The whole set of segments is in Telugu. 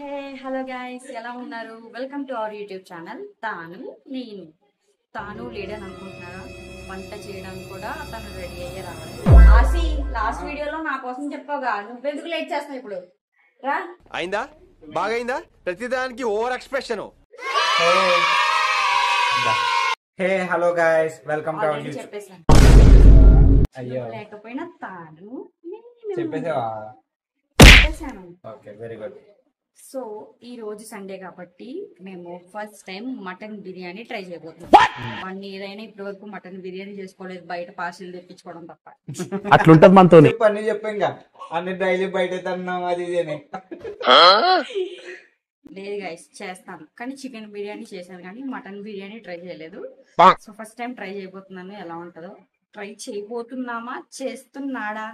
హే హలో గైస్, ఎలా ఉన్నారు? Welcome to our YouTube channel. నేను తాను లేడని అనుకుంటున్నారా? వంట చేయడం కూడా తను రెడీ అయ్యే రావాలి. ఆసి లాస్ట్ వీడియోలో నా కోసం చెప్పావుగా, నువ్వెందుకు లేట్ చేస్తున్నావు ఇప్పుడు? రా. అయిందా? బాగైందా? ప్రతిదానికి over expression. Hey hello guys, welcome to our YouTube. చెప్పేసాను. అయ్యో, లేకపోయినా తాను చెప్పేసావా? చెప్పేసాను. Okay, very good. సో ఈ రోజు సండే కాబట్టి మేము first time mutton biryani try చేయబోతున్నాం. 1 year అయినా ఇప్పటి వరకు మటన్ బిర్యానీ చేసుకోలేదు, బయట పార్సిల్ తెప్పించుకోవడం తప్ప. అట్లుంటది మనతో. అన్ని చెప్పు, ఇంకా అన్ని డైలీ బయట తిన్నాం అది ఇది. లేదు గైస్, చేస్తాను కానీ చికెన్ బిర్యానీ చేశాను కానీ మటన్ బిర్యానీ ట్రై చేయలేదు. సో ఫస్ట్ టైం ట్రై చేయబోతున్నాను. ఎలా ఉంటుందో ట్రై చేయబోతున్నామా, చేస్తున్నాడా?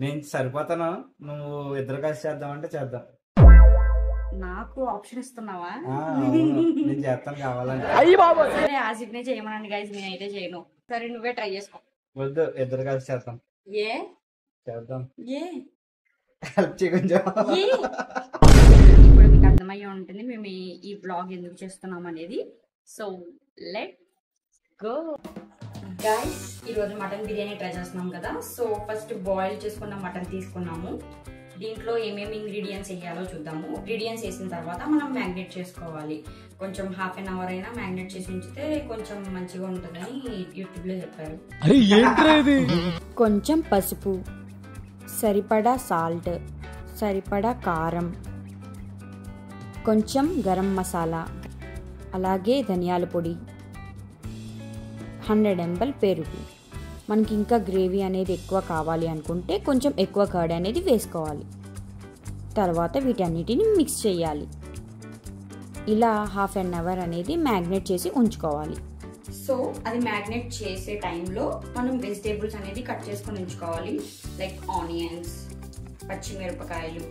నేను సరిపోతాను, నువ్వు ఇద్దరు కలిసి చేద్దామంటే చేద్దాం. నాకు ఆప్షన్ ఇస్తున్నావా? నేను చేస్తాను కావాలంటే. సరే, ఆసిఫ్నే చేయమనండి గైస్, నేనైతే చేయను. సరే, నువ్వే ట్రై చేసుకో. వద్దు, ఇద్దరు కలిసి చేద్దాం. ఏ చేద్దాం, ఏ హెల్ప్ చేయ కొంచెం. ఏ? ఇప్పుడు మీకు అర్థమయ్యే ఉంటుంది మేము ఈ బ్లాగ్ ఎందుకు చేస్తున్నాం అనేది. So let go guys. ఈరోజు మటన్ బిర్యానీ ట్రై చేస్తున్నాం కదా. సో ఫస్ట్ బాయిల్ చేసుకున్న మటన్ తీసుకున్నాము. దీంట్లో ఏమేమి ఇంగ్రీడియంట్స్ వేయాలో చూద్దాము. ఇంగ్రీడియంట్స్ వేసిన తర్వాత మనం మ్యాగ్నేట్ చేసుకోవాలి. కొంచెం 1/2 hour అయినా మ్యాగ్నేట్ చేసి ఉంచితే కొంచెం మంచిగా ఉంటుందని యూట్యూబ్లో చెప్పారు. కొంచెం పసుపు, సరిపడా సాల్ట్, సరిపడా కారం, కొంచెం గరం మసాలా, అలాగే ధనియాల పొడి, 100 ml పెరుగు. మనకి ఇంకా గ్రేవీ అనేది ఎక్కువ కావాలి అనుకుంటే కొంచెం ఎక్కువ కర్డ్ అనేది వేసుకోవాలి. తర్వాత వీటన్నిటిని మిక్స్ చేయాలి. ఇలా 1/2 hour అనేది మ్యాగ్నేట్ చేసి ఉంచుకోవాలి. సో అది మ్యాగ్నేట్ చేసే టైంలో మనం వెజిటేబుల్స్ అనేది కట్ చేసుకొని ఉంచుకోవాలి. లైక్ ఆనియన్స్, పచ్చిమిరపకాయలు,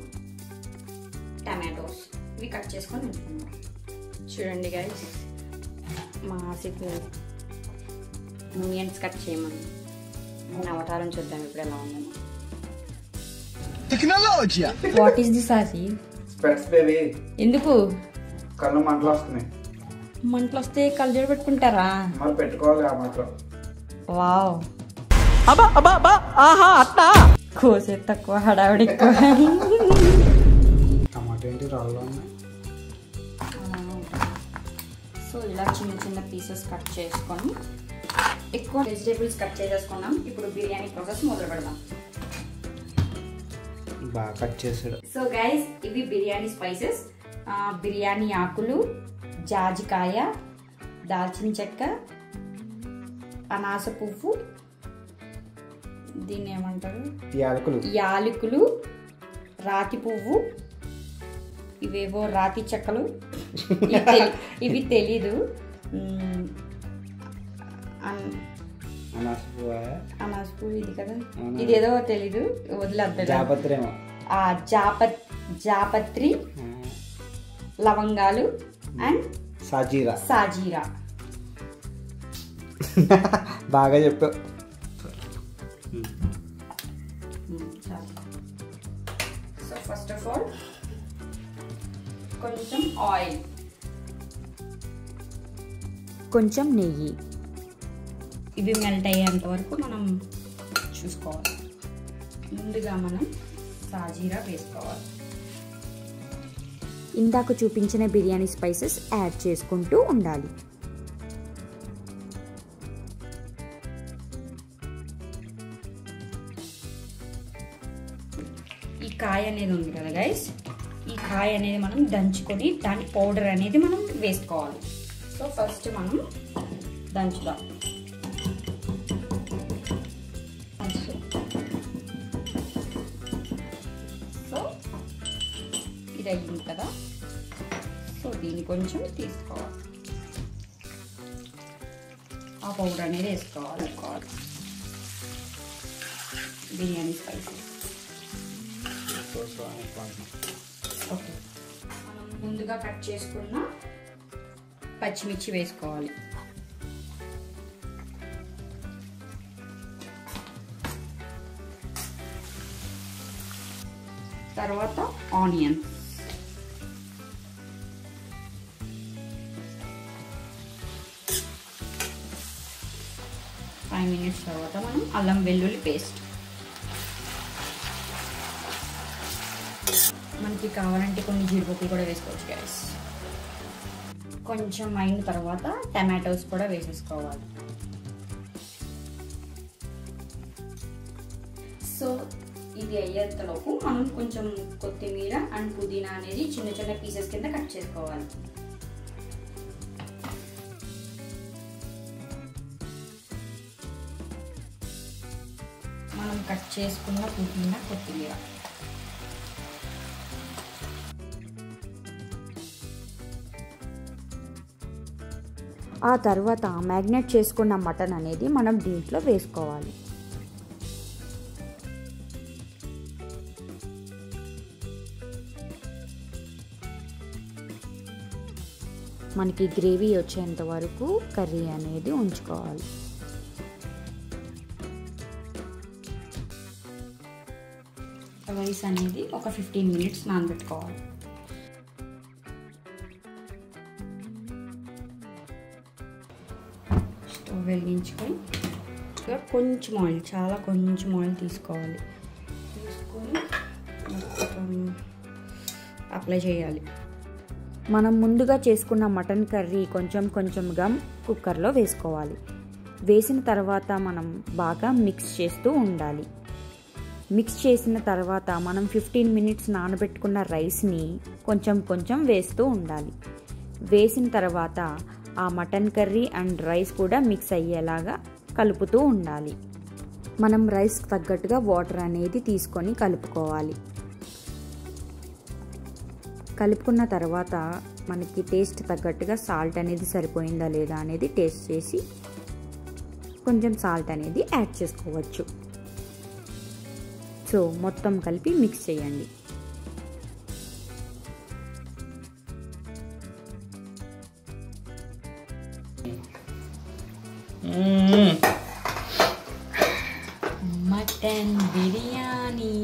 టమాటోస్, ఇవి కట్ చేసుకొని ఉంచుకున్నాం. చూడండి గైస్, మా ఆసిఫ్ ఆనియన్స్ కట్ చేయమని నేను అవతారం చూద్దాం ఇప్పుడు ఎలా ఉందని. వాట్ ఈస్ దిస్ ఆసి? స్పెట్స్ బేబీ. ఎందుకు కళ్ళు మంటలు వస్తున్నాయి. మంటలు వస్తే కళ్ళజోడు పెట్టుకుంటారా? మరి పెట్టుకోవాలి ఆ మాత్రం. వావ్, కోసే తక్కువ, హడావిడి ఎక్కువ. టమాటో ఏంటి రాళ్ళు ఉన్నాయి. సో ఇలా చిన్న చిన్న పీసెస్ కట్ చేసుకొని ఎక్కువ వెజిటేబుల్స్ కట్ చేసేసుకున్నాం. ఇప్పుడు బిర్యానీ ప్రాసెస్ మొదలు పెడదాం. బాగా కట్ చేసాడు. సో గైస్, ఇవి బిర్యానీ స్పైసెస్. బిర్యానీ ఆకులు, జాజికాయ, దాల్చిన చెక్క, అనాస పువ్వు, దీన్ని ఏమంటారు, యాలకులు, రాతి పువ్వు, ఇవేవో రాతి చెక్కలు, ఇవి తెలీదు. అనాస పువ్వు ఇది కదా, ఇదేదో తెలీదు, వదిలేద్దాం. జాపత్రి, లవంగాలు అండ్ సాజీరా. బాగా చెప్పావు. సో ఫస్ట్ ఆఫ్ ఆల్ కొంచెం ఆయిల్, కొంచెం నెయ్యి. ఇవి మెల్ట్ అయ్యేంత వరకు మనం చూసుకోవాలి. ముందుగా మనం సాజీరా వేసుకోవాలి. ఇందాక చూపించిన బిర్యానీ స్పైసెస్ యాడ్ చేసుకుంటూ ఉండాలి. ఈ కాయ అనేది ఉంది కదా గైస్, ఈ కాయ అనేది మనం దంచుకొని దాని పౌడర్ అనేది మనం వేసుకోవాలి. సో ఫస్ట్ మనం దంచుదాం. సో ఇది అయ్యింది కదా. సో దీన్ని కొంచెం తీసుకోవాలి, ఆ పౌడర్ అనేది వేసుకోవాలి. బిర్యానీ స్పైసెస్. ఓకే, మనం ముందుగా కట్ చేసుకున్న పచ్చిమిర్చి వేసుకోవాలి. తర్వాత ఆనియన్, మినిట్స్ తర్వాత మనం అల్లం వెల్లుల్లి పేస్ట్, మనకి కావాలంటే కొన్ని జీడిపప్పులు కూడా వేసుకోవచ్చు గైస్. కొంచెం అయిన తర్వాత టమాటోస్ కూడా వేసేసుకోవాలి. సో ఇది అయ్యేంతలోపు మనం కొంచెం కొత్తిమీర అండ్ పుదీనా అనేది చిన్న చిన్న పీసెస్ కింద కట్ చేసుకోవాలి. మనం కట్ చేసుకున్న పుదీనా కొత్తిమీర ఆ తర్వాత మ్యాగ్నేట్ చేసుకున్న మటన్ అనేది మనం దీంట్లో వేసుకోవాలి. మనకి గ్రేవీ వచ్చేంత వరకు కర్రీ అనేది ఉంచుకోవాలి. రైస్ అనేది ఒక 15 మినిట్స్ నానబెట్టుకోవాలి. స్టవ్ వెలిగించుకొని కొంచెం ఆయిల్, చాలా కొంచెం ఆయిల్ తీసుకోవాలి. తీసుకొని అప్లై చేయాలి. మనం ముందుగా చేసుకున్న మటన్ కర్రీ కొంచెం కొంచెంగా కుక్కర్లో వేసుకోవాలి. వేసిన తర్వాత మనం బాగా మిక్స్ చేస్తూ ఉండాలి. మిక్స్ చేసిన తర్వాత మనం 15 మినిట్స్ నానబెట్టుకున్న రైస్ని కొంచెం కొంచెం వేస్తూ ఉండాలి. వేసిన తర్వాత ఆ మటన్ కర్రీ అండ్ రైస్ కూడా మిక్స్ అయ్యేలాగా కలుపుతూ ఉండాలి. మనం రైస్ తగ్గట్టుగా వాటర్ అనేది తీసుకొని కలుపుకోవాలి. కలుపుకున్న తర్వాత మనకి టేస్ట్ తగ్గట్టుగా సాల్ట్ అనేది సరిపోయిందా లేదా అనేది టేస్ట్ చేసి కొంచెం సాల్ట్ అనేది యాడ్ చేసుకోవచ్చు. సో మొత్తం కలిపి మిక్స్ చేయండి. మటన్ బిర్యానీ.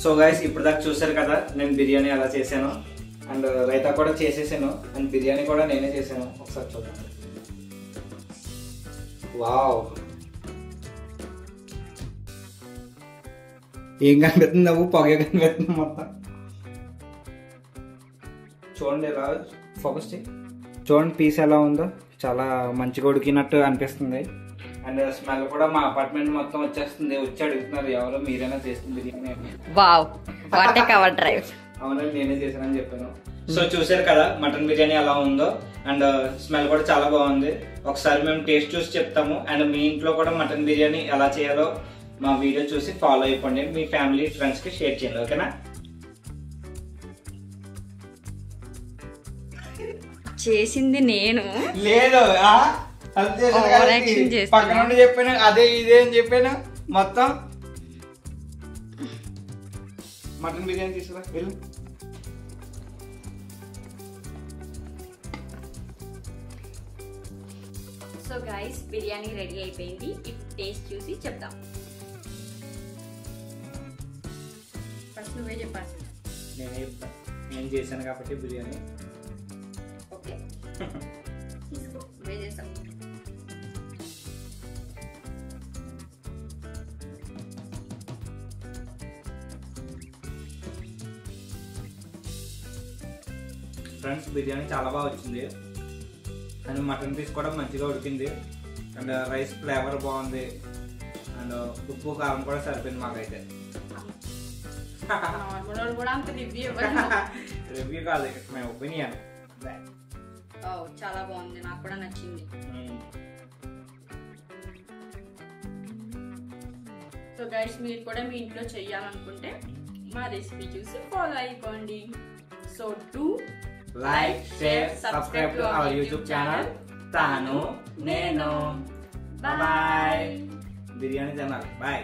సో గైస్ ఇప్పుడు దాకా చూసారు కదా నేను బిర్యానీ ఎలా చేశాను, అండ్ రైతా కూడా చేసేసాను, అండ్ బిర్యానీ కూడా నేనే చేశాను. ఒకసారి చూద్దాం. వావ్, ఏం కనిపిస్తుంది? నవ్వు పొగ కనిపిస్తుంది మొత్తం. చూడండి ఎలా ఫోకస్ చేయి. చూడండి పీస్ ఎలా ఉందో, చాలా మంచిగా ఉడికినట్టు అనిపిస్తుంది. అండ్ స్మెల్ కూడా మా అపార్ట్మెంట్ మొత్తం వచ్చేస్తుంది. వచ్చి అడుగుతున్నారు ఎవరో మీరైనా చేస్తుంది బిర్యానీ అని. Wow, what a cover drive. అవునండి నేనే చేశానని చెప్పాను. సో చూసారు కదా మటన్ బిర్యానీ ఎలా ఉందో, అండ్ స్మెల్ కూడా చాలా బాగుంది. ఒకసారి మేము టేస్ట్ చూసి చెప్తాము. అండ్ మీ ఇంట్లో కూడా మటన్ బిర్యానీ ఎలా చేయాలో మా వీడియో చూసి ఫాలో అయిపోండి. మీ ఫ్యామిలీ ఫ్రెండ్స్ కి షేర్ చేయండి, ఓకేనా? చేసింది నేను. లేదు పక్కన నుండి చెప్పాను అదే ఇదే అని చెప్పాను. మొత్తం మటన్ బిర్యానీ తీసుకురా వెళ్ళు. సో గైస్ బిర్యానీ రెడీ అయిపోయింది. టేస్ట్ చూసి చెప్తాం. ఫస్ట్ నువ్వే చెప్పాలి. నేనే చెప్తాను, నేను చేశాను కాబట్టి బిర్యానీ. ఓకే తీసుకో, నువ్వే చేసావు. ఫ్రెండ్స్ బిర్యానీ చాలా బాగా వచ్చింది, అండ్ మటన్ పీస్ కూడా మంచిగా ఉడికింది, అండ్ రైస్ ఫ్లేవర్ బాగుంది, అండ్ ఉప్పు కారం కూడా సరిపోయింది మాకైతే. కూడా అంత రివ్యూ రివ్యూ కాదు, మై ఒపీనియన్. చాలా బాగుంది, నాకు కూడా నచ్చింది. సో గైస్ మీరు కూడా మీ ఇంట్లో చెయ్యాలనుకుంటే మా రెసిపీ చూసి ఫాలో అయిపోండి. So to like, share, subscribe to our YouTube channel తాను నేను. బాయ్. బిర్యానీ తినాలి. బాయ్.